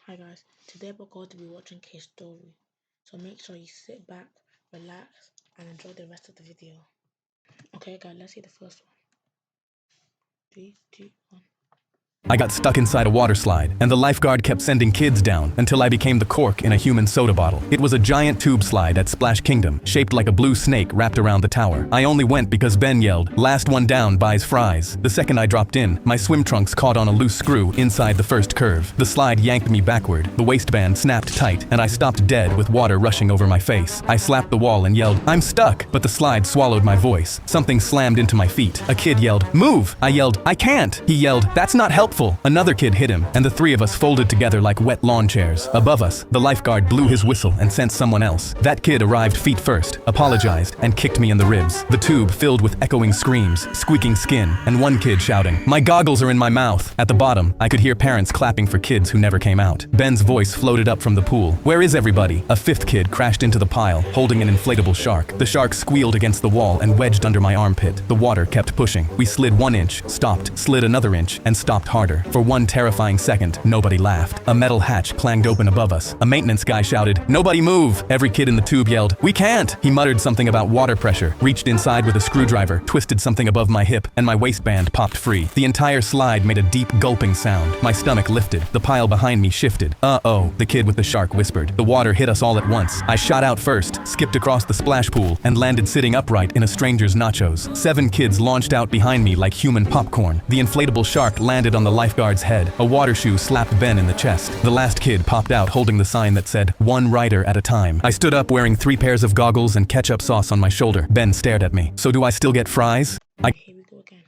Hi guys, today we're going to be watching K's story, so make sure you sit back, relax, and enjoy the rest of the video. Okay guys, let's see the first one. 3, 2, 1. I got stuck inside a water slide, and the lifeguard kept sending kids down until I became the cork in a human soda bottle. It was a giant tube slide at Splash Kingdom, shaped like a blue snake wrapped around the tower. I only went because Ben yelled, "Last one down buys fries." The second I dropped in, my swim trunks caught on a loose screw inside the first curve. The slide yanked me backward, the waistband snapped tight, and I stopped dead with water rushing over my face. I slapped the wall and yelled, "I'm stuck!" But the slide swallowed my voice. Something slammed into my feet. A kid yelled, "Move!" I yelled, "I can't!" He yelled, "That's not helpful!" Another kid hit him, and the three of us folded together like wet lawn chairs. Above us, the lifeguard blew his whistle and sent someone else. That kid arrived feet first, apologized, and kicked me in the ribs. The tube filled with echoing screams, squeaking skin, and one kid shouting, "My goggles are in my mouth!" At the bottom, I could hear parents clapping for kids who never came out. Ben's voice floated up from the pool. "Where is everybody?" A fifth kid crashed into the pile, holding an inflatable shark. The shark squealed against the wall and wedged under my armpit. The water kept pushing. We slid 1 inch, stopped, slid another inch, and stopped harder. For one terrifying second, nobody laughed. A metal hatch clanged open above us. A maintenance guy shouted, "Nobody move!" Every kid in the tube yelled, "We can't!" He muttered something about water pressure, reached inside with a screwdriver, twisted something above my hip, and my waistband popped free. The entire slide made a deep gulping sound. My stomach lifted. The pile behind me shifted. "Uh-oh," the kid with the shark whispered. The water hit us all at once. I shot out first, skipped across the splash pool, and landed sitting upright in a stranger's nachos. 7 kids launched out behind me like human popcorn. The inflatable shark landed on the lifeguard's head. A water shoe slapped Ben in the chest. The last kid popped out holding the sign that said, "One rider at a time." I stood up wearing 3 pairs of goggles and ketchup sauce on my shoulder. Ben stared at me. "So do I still get fries?" Here we go again.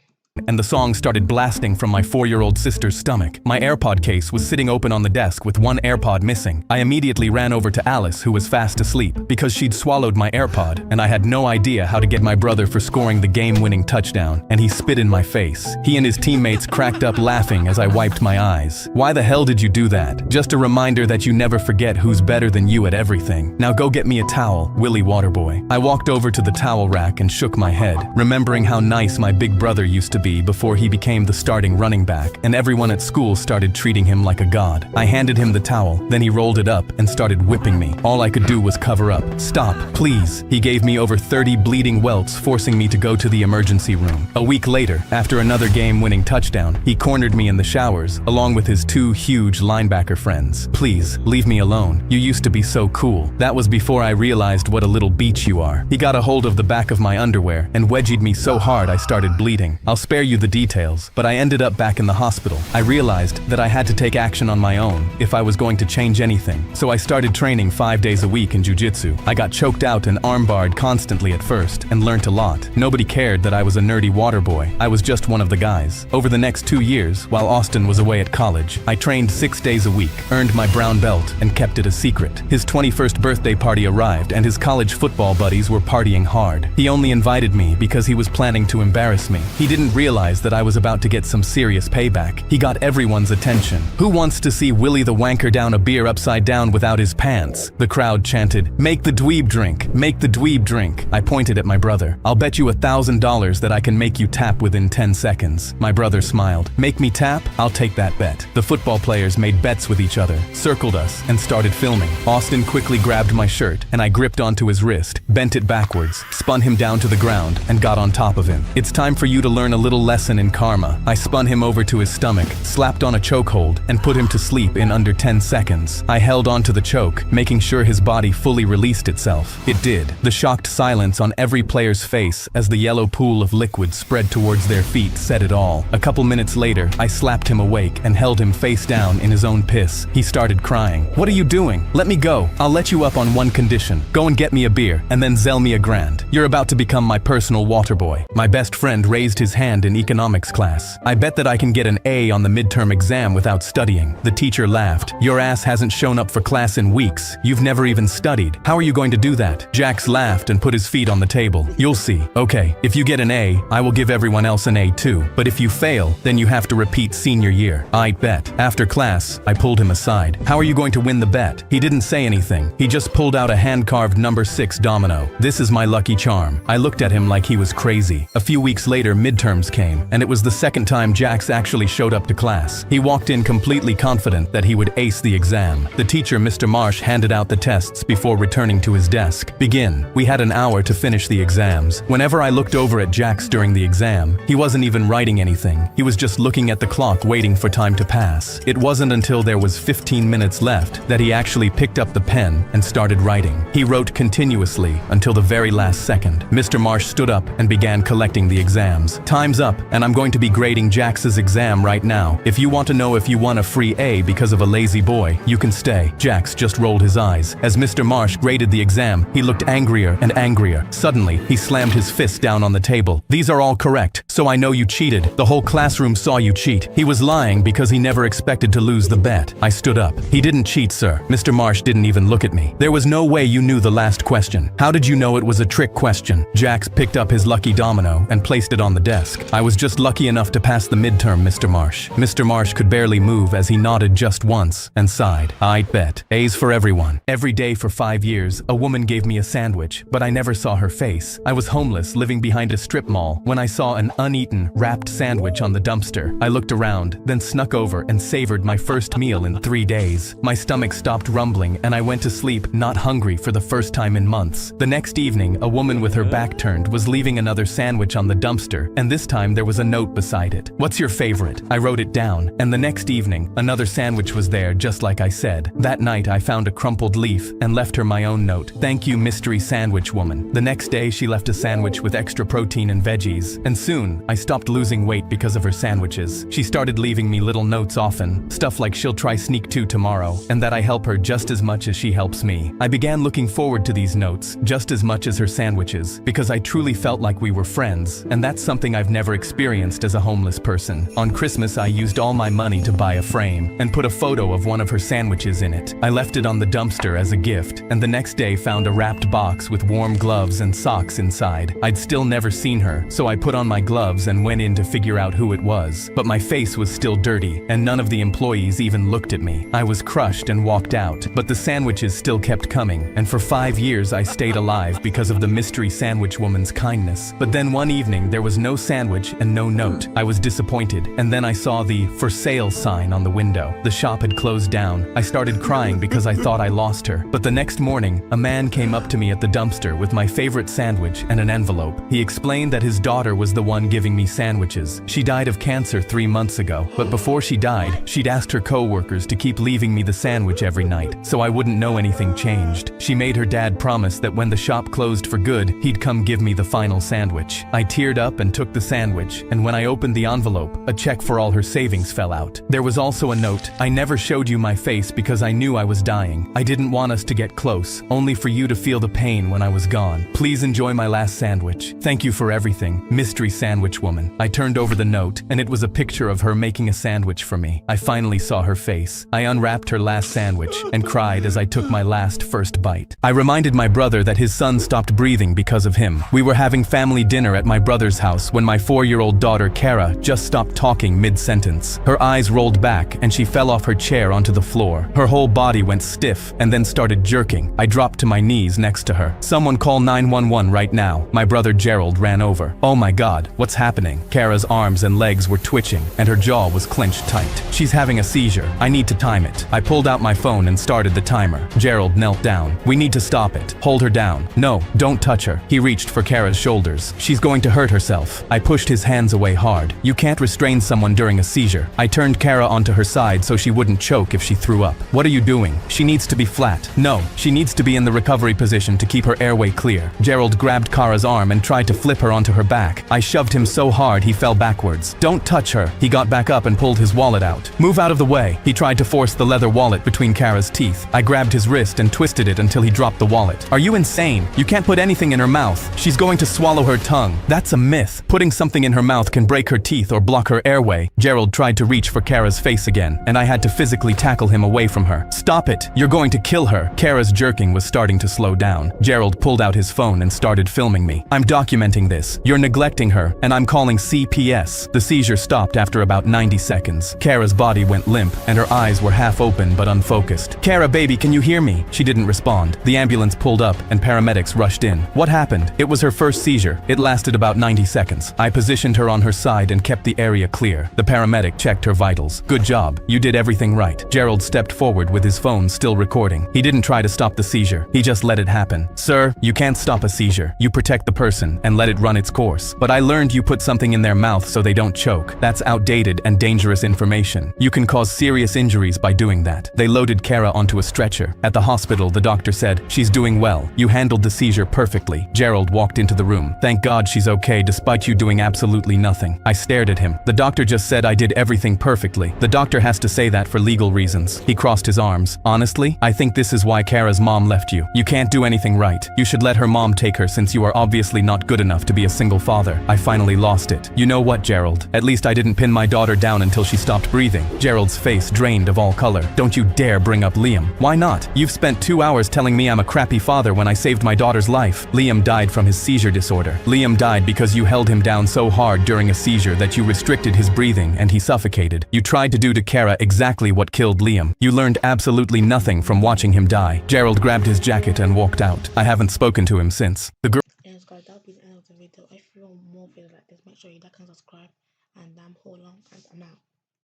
And the song started blasting from my 4-year-old sister's stomach. My AirPod case was sitting open on the desk with 1 AirPod missing. I immediately ran over to Alice, who was fast asleep, because she'd swallowed my AirPod, and I had no idea how to get my brother for scoring the game-winning touchdown, and he spit in my face. He and his teammates cracked up laughing as I wiped my eyes. "Why the hell did you do that?" "Just a reminder that you never forget who's better than you at everything. Now go get me a towel, Willy Waterboy." I walked over to the towel rack and shook my head, remembering how nice my big brother used to be before he became the starting running back, and everyone at school started treating him like a god. I handed him the towel, then he rolled it up and started whipping me. All I could do was cover up. "Stop, please." He gave me over 30 bleeding welts, forcing me to go to the emergency room. A week later, after another game-winning touchdown, he cornered me in the showers, along with his 2 huge linebacker friends. "Please, leave me alone. You used to be so cool." That was before I realized what a little beach you are. He got a hold of the back of my underwear and wedgied me so hard I started bleeding. I'll spare you the details, but I ended up back in the hospital. I realized that I had to take action on my own if I was going to change anything, so I started training 5 days a week in jiu-jitsu. I got choked out and armbarred constantly at first, and learnt a lot. Nobody cared that I was a nerdy water boy. I was just one of the guys. Over the next 2 years, while Austin was away at college, I trained 6 days a week, earned my brown belt, and kept it a secret. His 21st birthday party arrived, and his college football buddies were partying hard. He only invited me because he was planning to embarrass me. He didn't realize that I was about to get some serious payback. He got everyone's attention. "Who wants to see Willy the Wanker down a beer upside down without his pants?" The crowd chanted, "Make the dweeb drink! Make the dweeb drink!" I pointed at my brother. "I'll bet you $1,000 that I can make you tap within 10 seconds. My brother smiled. "Make me tap? I'll take that bet." The football players made bets with each other, circled us, and started filming. Austin quickly grabbed my shirt, and I gripped onto his wrist, bent it backwards, spun him down to the ground, and got on top of him. "It's time for you to learn a little lesson in karma." I spun him over to his stomach, slapped on a chokehold, and put him to sleep in under 10 seconds. I held onto the choke, making sure his body fully released itself. It did. The shocked silence on every player's face as the yellow pool of liquid spread towards their feet said it all. A couple minutes later, I slapped him awake and held him face down in his own piss. He started crying. "What are you doing? Let me go. I'll let you up on one condition. Go and get me a beer, and then zell me a grand. You're about to become my personal water boy." My best friend raised his hand in economics class. "I bet that I can get an A on the midterm exam without studying." The teacher laughed. "Your ass hasn't shown up for class in weeks. You've never even studied. How are you going to do that?" Jax laughed and put his feet on the table. "You'll see. Okay, if you get an A, I will give everyone else an A too. But if you fail, then you have to repeat senior year. I'd bet." After class, I pulled him aside. "How are you going to win the bet?" He didn't say anything. He just pulled out a hand-carved number 6 domino. "This is my lucky charm." I looked at him like he was crazy. A few weeks later, midterms came, and it was the second time Jax actually showed up to class. He walked in completely confident that he would ace the exam. The teacher, Mr. Marsh, handed out the tests before returning to his desk. Begin. We had an hour to finish the exams. Whenever I looked over at Jax during the exam, he wasn't even writing anything. He was just looking at the clock waiting for time to pass. It wasn't until there was 15 minutes left that he actually picked up the pen and started writing. He wrote continuously until the very last second. Mr. Marsh stood up and began collecting the exams. Time's up, and I'm going to be grading Jax's exam right now. If you want to know if you won a free A because of a lazy boy, you can stay. Jax just rolled his eyes. As Mr. Marsh graded the exam, he looked angrier and angrier. Suddenly, he slammed his fist down on the table. These are all correct, so I know you cheated. The whole classroom saw you cheat. He was lying because he never expected to lose the bet. I stood up. He didn't cheat, sir. Mr. Marsh didn't even look at me. There was no way you knew the last question. How did you know it was a trick question? Jax picked up his lucky domino and placed it on the desk. I was just lucky enough to pass the midterm, Mr. Marsh. Mr. Marsh could barely move as he nodded just once and sighed. I'd bet. A's for everyone. Every day for 5 years, a woman gave me a sandwich, but I never saw her face. I was homeless, living behind a strip mall, when I saw an uneaten, wrapped sandwich on the dumpster. I looked around, then snuck over and savored my first meal in 3 days. My stomach stopped rumbling and I went to sleep not hungry for the first time in months. The next evening, a woman with her back turned was leaving another sandwich on the dumpster, and this time there was a note beside it. What's your favorite? I wrote it down, and the next evening, another sandwich was there just like I said. That night I found a crumpled leaf and left her my own note. Thank you, mystery sandwich woman. The next day she left a sandwich with extra protein and veggies, and soon I stopped losing weight because of her sandwiches. She started leaving me little notes often, stuff like she'll try Sneak 2 tomorrow, and that I help her just as much as she helps me. I began looking forward to these notes just as much as her sandwiches, because I truly felt like we were friends, and that's something I've never experienced as a homeless person. On Christmas I used all my money to buy a frame, and put a photo of one of her sandwiches in it. I left it on the dumpster as a gift, and the next day found a wrapped box with warm gloves and socks inside. I'd still never seen her, so I put on my gloves and went in to figure out who it was. But my face was still dirty, and none of the employees even looked at me. I was crushed and walked out, but the sandwiches still kept coming, and for 5 years I stayed alive because of the mystery sandwich woman's kindness. But then one evening there was no sandwich and no note. I was disappointed, and then I saw the "for sale" sign on the window. The shop had closed down. I started crying because I thought I lost her. But the next morning, a man came up to me at the dumpster with my favorite sandwich and an envelope. He explained that his daughter was the one giving me sandwiches. She died of cancer 3 months ago, but before she died, she'd asked her co-workers to keep leaving me the sandwich every night, so I wouldn't know anything changed. She made her dad promise that when the shop closed for good, he'd come give me the final sandwich. I teared up and took the sandwich, and when I opened the envelope, a check for all her savings fell out. There was also a note: I never showed you my face because I knew I was dying. I didn't want us to get close, only for you to feel the pain when I was gone. Please enjoy my last sandwich. Thank you for everything, mystery sandwich woman. I turned over the note, and it was a picture of her making a sandwich for me. I finally saw her face. I unwrapped her last sandwich and cried as I took my first bite. I reminded my brother that his son stopped breathing because of him. We were having family dinner at my brother's house when my 4-year-old daughter, Kara, just stopped talking mid-sentence. Her eyes rolled back and she fell off her chair onto the floor. Her whole body went stiff and then started jerking. I dropped to my knees next to her. Someone call 911 right now. My brother Gerald ran over. Oh my God, what's happening? Kara's arms and legs were twitching and her jaw was clenched tight. She's having a seizure. I need to time it. I pulled out my phone and started the timer. Gerald knelt down. We need to stop it. Hold her down. No, don't touch her. He reached for Kara's shoulders. She's going to hurt herself. I pushed his hands away hard. You can't restrain someone during a seizure. I turned Kara onto her side so she wouldn't choke if she threw up. What are you doing? She needs to be flat. No, she needs to be in the recovery position to keep her airway clear. Gerald grabbed Kara's arm and tried to flip her onto her back. I shoved him so hard he fell backwards. Don't touch her. He got back up and pulled his wallet out. Move out of the way. He tried to force the leather wallet between Kara's teeth. I grabbed his wrist and twisted it until he dropped the wallet. Are you insane? You can't put anything in her mouth. She's going to swallow her tongue. That's a myth. Putting something in her mouth can break her teeth or block her airway. Gerald tried to reach for Kara's face again, and I had to physically tackle him away from her. Stop it. You're going to kill her. Kara's jerking was starting to slow down. Gerald pulled out his phone and started filming me. I'm documenting this. You're neglecting her, and I'm calling CPS. The seizure stopped after about 90 seconds. Kara's body went limp, and her eyes were half open but unfocused. Kara, baby, can you hear me? She didn't respond. The ambulance pulled up, and paramedics rushed in. What happened? It was her first seizure. It lasted about 90 seconds. I positioned positioned her on her side and kept the area clear. The paramedic checked her vitals. Good job. You did everything right. Gerald stepped forward with his phone still recording. He didn't try to stop the seizure. He just let it happen. Sir, you can't stop a seizure. You protect the person and let it run its course. But I learned you put something in their mouth so they don't choke. That's outdated and dangerous information. You can cause serious injuries by doing that. They loaded Kara onto a stretcher. At the hospital, the doctor said, she's doing well. You handled the seizure perfectly. Gerald walked into the room. Thank God she's okay despite you doing absolutely nothing. I stared at him. The doctor just said I did everything perfectly. The doctor has to say that for legal reasons. He crossed his arms. Honestly, I think this is why Kara's mom left you. You can't do anything right. You should let her mom take her since you are obviously not good enough to be a single father. I finally lost it. You know what, Gerald? At least I didn't pin my daughter down until she stopped breathing. Gerald's face drained of all color. Don't you dare bring up Liam. Why not? You've spent 2 hours telling me I'm a crappy father when I saved my daughter's life. Liam died from his seizure disorder. Liam died because you held him down so hard during a seizure that you restricted his breathing and he suffocated. You tried to do to Kara exactly what killed Liam. You learned absolutely nothing from watching him die. Gerald grabbed his jacket and walked out. I haven't spoken to him since. The girl. Anyways guys, that'll be the end of the video. If you want more videos like this, make sure you like and subscribe, and I'm Ho Long and I'm out.